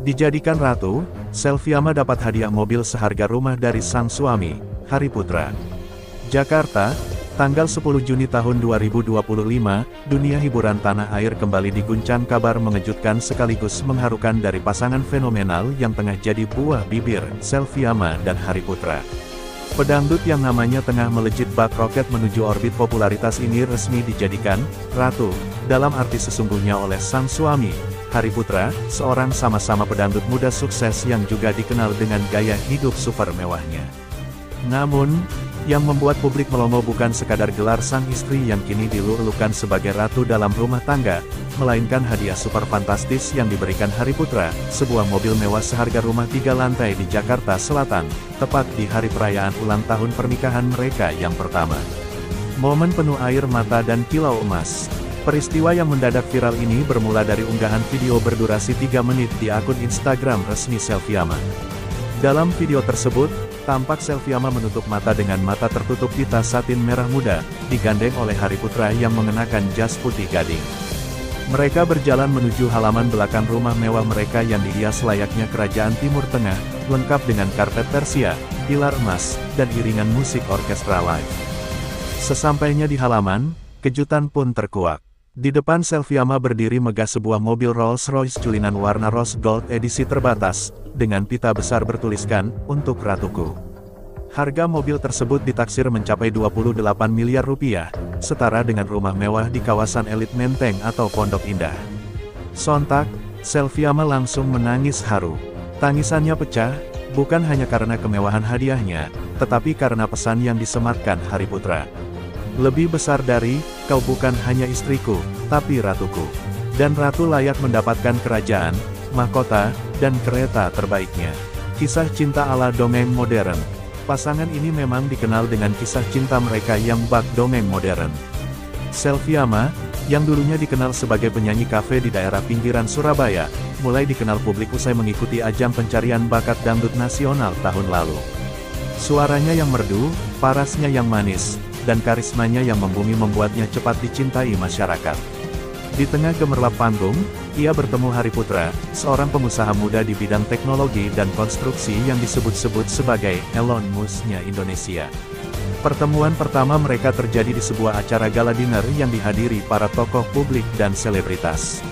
Dijadikan ratu, Selviama dapat hadiah mobil seharga rumah dari sang suami, Hari Putra. Jakarta, tanggal 10 Juni tahun 2025, dunia hiburan tanah air kembali diguncang kabar mengejutkan sekaligus mengharukan dari pasangan fenomenal yang tengah jadi buah bibir, Selviama dan Hari Putra. Pedangdut yang namanya tengah melejit bak roket menuju orbit popularitas ini resmi dijadikan ratu, dalam arti sesungguhnya oleh sang suami, Hari Putra, seorang sama-sama pedangdut muda sukses yang juga dikenal dengan gaya hidup super mewahnya. Namun, yang membuat publik melongo bukan sekadar gelar sang istri yang kini dilulukan sebagai ratu dalam rumah tangga, melainkan hadiah super fantastis yang diberikan Hari Putra, sebuah mobil mewah seharga rumah 3 lantai di Jakarta Selatan, tepat di hari perayaan ulang tahun pernikahan mereka yang pertama. Momen penuh air mata dan kilau emas. Peristiwa yang mendadak viral ini bermula dari unggahan video berdurasi 3 menit di akun Instagram resmi Selviama. Dalam video tersebut, tampak Selviama menutup mata dengan mata tertutup di tas satin merah muda, digandeng oleh Hari Putra yang mengenakan jas putih gading. Mereka berjalan menuju halaman belakang rumah mewah mereka yang dihias layaknya kerajaan Timur Tengah, lengkap dengan karpet Persia, pilar emas, dan iringan musik orkestra live. Sesampainya di halaman, kejutan pun terkuak. Di depan Selviama berdiri megah sebuah mobil Rolls-Royce culinan warna rose gold edisi terbatas, dengan pita besar bertuliskan, "Untuk Ratuku". Harga mobil tersebut ditaksir mencapai 28 miliar rupiah, setara dengan rumah mewah di kawasan elit Menteng atau Pondok Indah. Sontak, Selviama langsung menangis haru. Tangisannya pecah, bukan hanya karena kemewahan hadiahnya, tetapi karena pesan yang disematkan Hari Putra. Lebih besar dari, kau bukan hanya istriku, tapi ratuku. Dan ratu layak mendapatkan kerajaan, mahkota, dan kereta terbaiknya. Kisah cinta ala dongeng modern. Pasangan ini memang dikenal dengan kisah cinta mereka yang bak dongeng modern. Selviama, yang dulunya dikenal sebagai penyanyi kafe di daerah pinggiran Surabaya, mulai dikenal publik usai mengikuti ajang pencarian bakat dangdut nasional tahun lalu. Suaranya yang merdu, parasnya yang manis, dan karismanya yang membumi membuatnya cepat dicintai masyarakat. Di tengah gemerlap panggung, ia bertemu Hari Putra, seorang pengusaha muda di bidang teknologi dan konstruksi yang disebut-sebut sebagai Elon Musk-nya Indonesia. Pertemuan pertama mereka terjadi di sebuah acara gala dinner yang dihadiri para tokoh publik dan selebritas.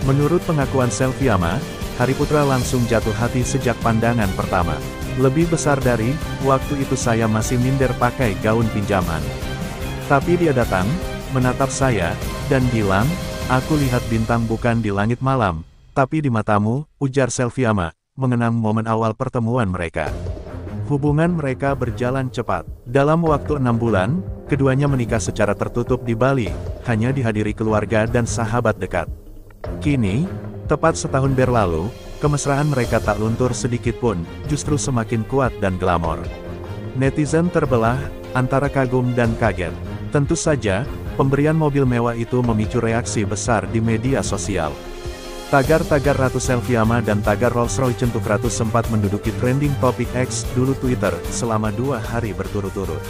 Menurut pengakuan Selviama, Hari Putra langsung jatuh hati sejak pandangan pertama. Lebih besar dari, waktu itu saya masih minder pakai gaun pinjaman. Tapi dia datang, menatap saya, dan bilang, "Aku lihat bintang bukan di langit malam, tapi di matamu," ujar Selviama, mengenang momen awal pertemuan mereka. Hubungan mereka berjalan cepat. Dalam waktu 6 bulan, keduanya menikah secara tertutup di Bali, hanya dihadiri keluarga dan sahabat dekat. Kini, tepat setahun berlalu, kemesraan mereka tak luntur sedikit pun, justru semakin kuat dan glamor. Netizen terbelah, antara kagum dan kaget. Tentu saja, pemberian mobil mewah itu memicu reaksi besar di media sosial. Tagar-tagar Ratu Selviama dan tagar Rolls-Royce Centuk Ratu sempat menduduki trending topik X, dulu Twitter, selama 2 hari berturut-turut.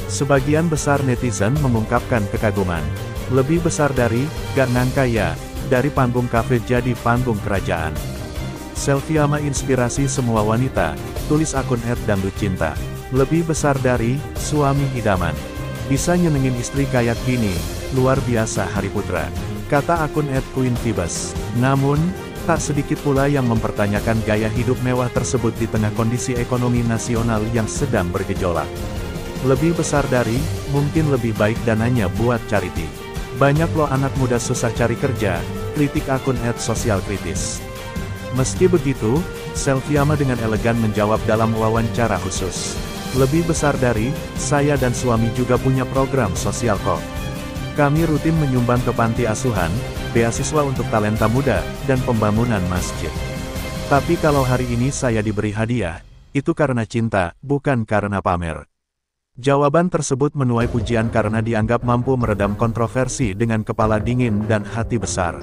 Sebagian besar netizen mengungkapkan kekaguman. Lebih besar dari, gak nyangka ya, dari panggung kafe jadi panggung kerajaan. Selviama inspirasi semua wanita, tulis akun @dangdutcinta. Lebih besar dari, suami idaman. Bisa nyenengin istri kayak gini, luar biasa Hari Putra, kata akun @queenphoebus. Namun, tak sedikit pula yang mempertanyakan gaya hidup mewah tersebut di tengah kondisi ekonomi nasional yang sedang bergejolak. Lebih besar dari, mungkin lebih baik dananya buat charity. Banyak loh anak muda susah cari kerja, kritik akun @sosialkritis. Meski begitu, Selviama dengan elegan menjawab dalam wawancara khusus. Lebih besar dari, saya dan suami juga punya program sosial kok. Kami rutin menyumbang ke panti asuhan, beasiswa untuk talenta muda, dan pembangunan masjid. Tapi kalau hari ini saya diberi hadiah, itu karena cinta, bukan karena pamer. Jawaban tersebut menuai pujian karena dianggap mampu meredam kontroversi dengan kepala dingin dan hati besar.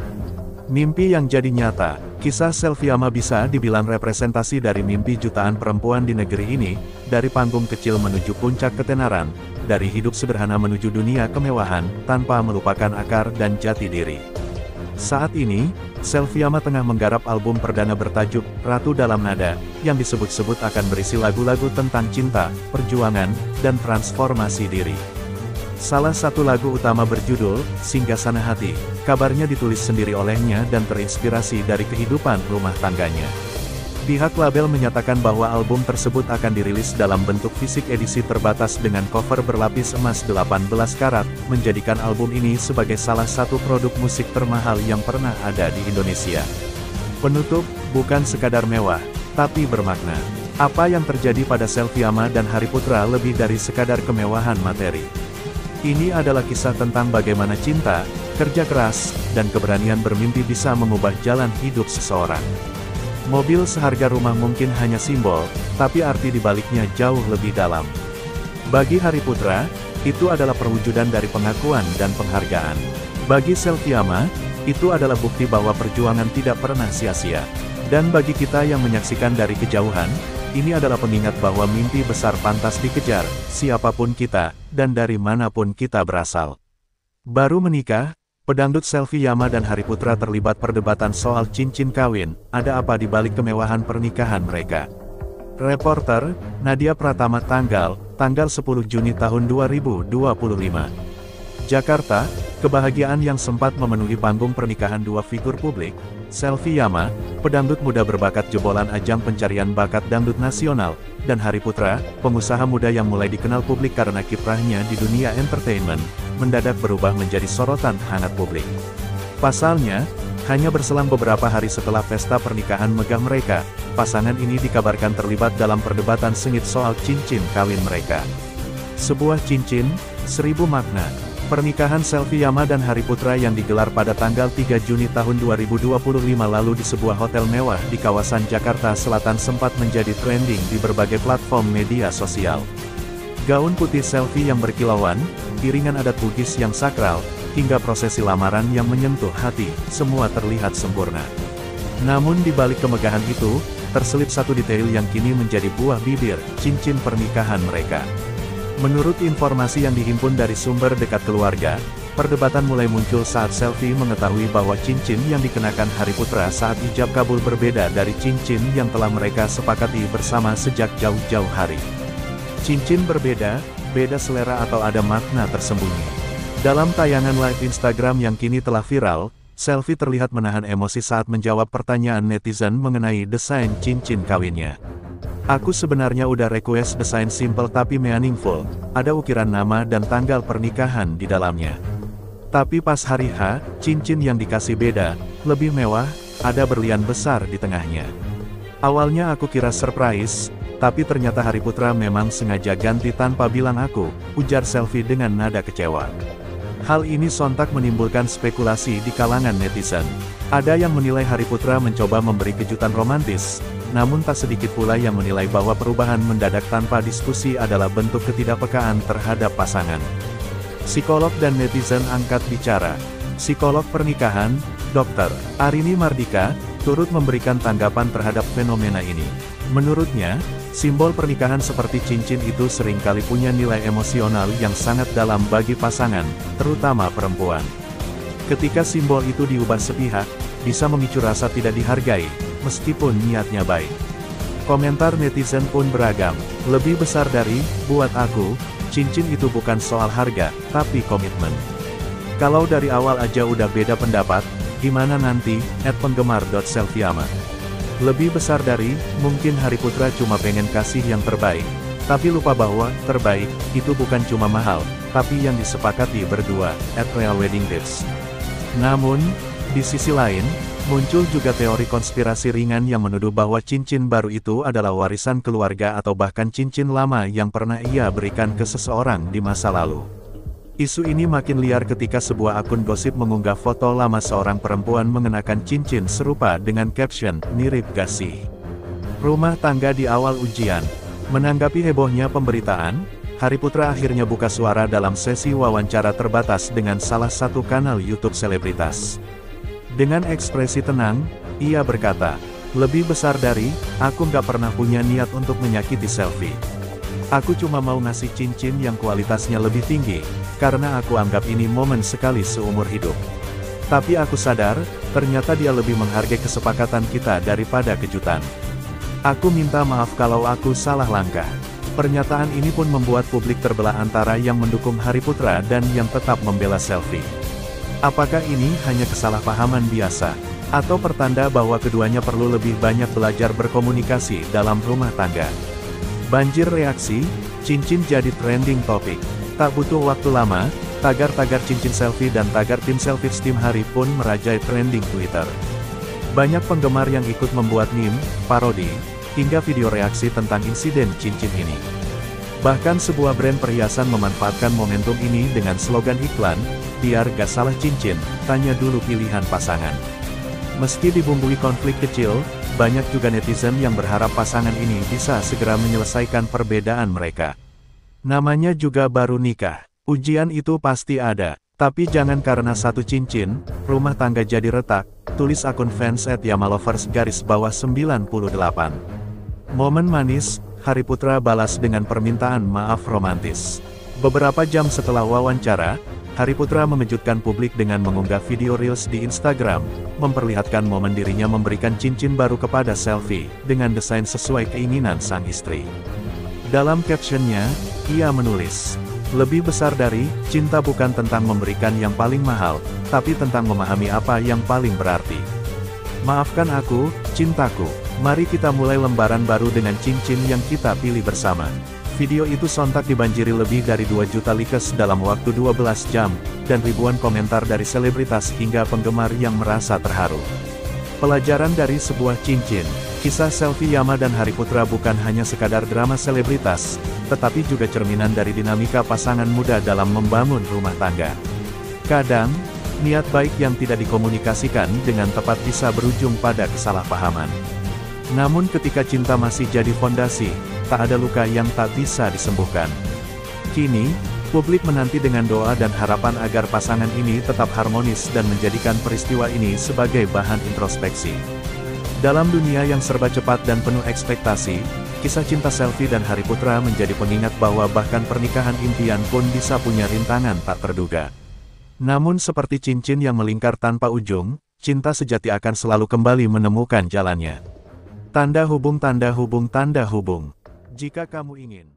Mimpi yang jadi nyata, kisah Selviama bisa dibilang representasi dari mimpi jutaan perempuan di negeri ini, dari panggung kecil menuju puncak ketenaran, dari hidup sederhana menuju dunia kemewahan, tanpa melupakan akar dan jati diri. Saat ini, Selviama tengah menggarap album perdana bertajuk Ratu Dalam Nada, yang disebut-sebut akan berisi lagu-lagu tentang cinta, perjuangan, dan transformasi diri. Salah satu lagu utama berjudul Singgasana Hati, kabarnya ditulis sendiri olehnya dan terinspirasi dari kehidupan rumah tangganya. Pihak label menyatakan bahwa album tersebut akan dirilis dalam bentuk fisik edisi terbatas dengan cover berlapis emas 18 karat, menjadikan album ini sebagai salah satu produk musik termahal yang pernah ada di Indonesia. Penutup, bukan sekadar mewah, tapi bermakna. Apa yang terjadi pada Selviama dan Hari Putra lebih dari sekadar kemewahan materi. Ini adalah kisah tentang bagaimana cinta, kerja keras, dan keberanian bermimpi bisa mengubah jalan hidup seseorang. Mobil seharga rumah mungkin hanya simbol, tapi arti dibaliknya jauh lebih dalam. Bagi Hari Putra, itu adalah perwujudan dari pengakuan dan penghargaan. Bagi Selviama, itu adalah bukti bahwa perjuangan tidak pernah sia-sia. Dan bagi kita yang menyaksikan dari kejauhan, ini adalah pengingat bahwa mimpi besar pantas dikejar, siapapun kita, dan dari manapun kita berasal. Baru menikah, pedangdut Selviama dan Hari Putra terlibat perdebatan soal cincin kawin, ada apa di balik kemewahan pernikahan mereka. Reporter, Nadia Pratama tanggal 10 Juni tahun 2025. Jakarta, kebahagiaan yang sempat memenuhi panggung pernikahan dua figur publik, Selviama, pedangdut muda berbakat jebolan ajang pencarian bakat dangdut nasional, dan Hari Putra, pengusaha muda yang mulai dikenal publik karena kiprahnya di dunia entertainment, mendadak berubah menjadi sorotan hangat publik. Pasalnya, hanya berselang beberapa hari setelah pesta pernikahan megah mereka, pasangan ini dikabarkan terlibat dalam perdebatan sengit soal cincin kawin mereka. Sebuah cincin, 1000 makna. Pernikahan Selviama dan Hari Putra yang digelar pada tanggal 3 Juni tahun 2025 lalu di sebuah hotel mewah di kawasan Jakarta Selatan sempat menjadi trending di berbagai platform media sosial. Gaun putih Selvi yang berkilauan, iringan adat Bugis yang sakral, hingga prosesi lamaran yang menyentuh hati, semua terlihat sempurna. Namun di balik kemegahan itu, terselip satu detail yang kini menjadi buah bibir, cincin pernikahan mereka. Menurut informasi yang dihimpun dari sumber dekat keluarga, perdebatan mulai muncul saat Selvi mengetahui bahwa cincin yang dikenakan Hari Putra saat ijab kabul berbeda dari cincin yang telah mereka sepakati bersama sejak jauh-jauh hari. Cincin berbeda, beda selera atau ada makna tersembunyi. Dalam tayangan live Instagram yang kini telah viral, Selvi terlihat menahan emosi saat menjawab pertanyaan netizen mengenai desain cincin kawinnya. Aku sebenarnya udah request desain simple tapi meaningful, ada ukiran nama dan tanggal pernikahan di dalamnya. Tapi pas hari H, cincin yang dikasih beda, lebih mewah, ada berlian besar di tengahnya. Awalnya aku kira surprise, tapi ternyata Hari Putra memang sengaja ganti tanpa bilang aku, ujar Selvi dengan nada kecewa. Hal ini sontak menimbulkan spekulasi di kalangan netizen. Ada yang menilai Hari Putra mencoba memberi kejutan romantis, namun tak sedikit pula yang menilai bahwa perubahan mendadak tanpa diskusi adalah bentuk ketidakpekaan terhadap pasangan. Psikolog dan netizen angkat bicara. Psikolog pernikahan, Dr. Arini Mardika, turut memberikan tanggapan terhadap fenomena ini. Menurutnya, simbol pernikahan seperti cincin itu seringkali punya nilai emosional yang sangat dalam bagi pasangan, terutama perempuan. Ketika simbol itu diubah sepihak, bisa memicu rasa tidak dihargai, meskipun niatnya baik. Komentar netizen pun beragam. Lebih besar dari, buat aku, cincin itu bukan soal harga, tapi komitmen. Kalau dari awal aja udah beda pendapat, gimana nanti, @penggemar.selviama. Lebih besar dari, mungkin Hari Putra cuma pengen kasih yang terbaik. Tapi lupa bahwa, terbaik, itu bukan cuma mahal, tapi yang disepakati berdua, @realweddingtips. Namun, di sisi lain, muncul juga teori konspirasi ringan yang menuduh bahwa cincin baru itu adalah warisan keluarga atau bahkan cincin lama yang pernah ia berikan ke seseorang di masa lalu. Isu ini makin liar ketika sebuah akun gosip mengunggah foto lama seorang perempuan mengenakan cincin serupa dengan caption, "Mirip gak sih?" Rumah tangga di awal ujian. Menanggapi hebohnya pemberitaan, Hari Putra akhirnya buka suara dalam sesi wawancara terbatas dengan salah satu kanal YouTube selebritas. Dengan ekspresi tenang, ia berkata, "Lebih besar dari, aku nggak pernah punya niat untuk menyakiti Selvi. Aku cuma mau ngasih cincin yang kualitasnya lebih tinggi, karena aku anggap ini momen sekali seumur hidup. Tapi aku sadar, ternyata dia lebih menghargai kesepakatan kita daripada kejutan. Aku minta maaf kalau aku salah langkah. Pernyataan ini pun membuat publik terbelah antara yang mendukung Hari Putra dan yang tetap membela selfie. Apakah ini hanya kesalahpahaman biasa? Atau pertanda bahwa keduanya perlu lebih banyak belajar berkomunikasi dalam rumah tangga? Banjir reaksi, cincin jadi trending topik. Tak butuh waktu lama, tagar-tagar cincin selfie dan tagar tim selfies tim Hari pun merajai trending Twitter. Banyak penggemar yang ikut membuat meme, parodi, hingga video reaksi tentang insiden cincin ini. Bahkan sebuah brand perhiasan memanfaatkan momentum ini dengan slogan iklan, "Biar gak salah cincin, tanya dulu pilihan pasangan." Meski dibumbui konflik kecil, banyak juga netizen yang berharap pasangan ini bisa segera menyelesaikan perbedaan mereka. Namanya juga baru nikah. Ujian itu pasti ada. Tapi jangan karena satu cincin, rumah tangga jadi retak, tulis akun fans @yamalovers_98. Momen manis, Hari Putra balas dengan permintaan maaf romantis. Beberapa jam setelah wawancara, Hari Putra memejutkan publik dengan mengunggah video reels di Instagram, memperlihatkan momen dirinya memberikan cincin baru kepada selfie, dengan desain sesuai keinginan sang istri. Dalam captionnya, ia menulis, "Lebih besar dari cinta bukan tentang memberikan yang paling mahal, tapi tentang memahami apa yang paling berarti. Maafkan aku, cintaku. Mari kita mulai lembaran baru dengan cincin yang kita pilih bersama." Video itu sontak dibanjiri lebih dari 2 juta likes dalam waktu 12 jam, dan ribuan komentar dari selebritas hingga penggemar yang merasa terharu. Pelajaran dari sebuah cincin, kisah selfie Yama dan Hari Putra bukan hanya sekadar drama selebritas, tetapi juga cerminan dari dinamika pasangan muda dalam membangun rumah tangga. Kadang, niat baik yang tidak dikomunikasikan dengan tepat bisa berujung pada kesalahpahaman. Namun ketika cinta masih jadi fondasi, tak ada luka yang tak bisa disembuhkan. Kini, publik menanti dengan doa dan harapan agar pasangan ini tetap harmonis dan menjadikan peristiwa ini sebagai bahan introspeksi. Dalam dunia yang serba cepat dan penuh ekspektasi, kisah cinta selfie dan Hari Putra menjadi pengingat bahwa bahkan pernikahan impian pun bisa punya rintangan tak terduga. Namun seperti cincin yang melingkar tanpa ujung, cinta sejati akan selalu kembali menemukan jalannya. Tanda hubung, tanda hubung, tanda hubung. Jika kamu ingin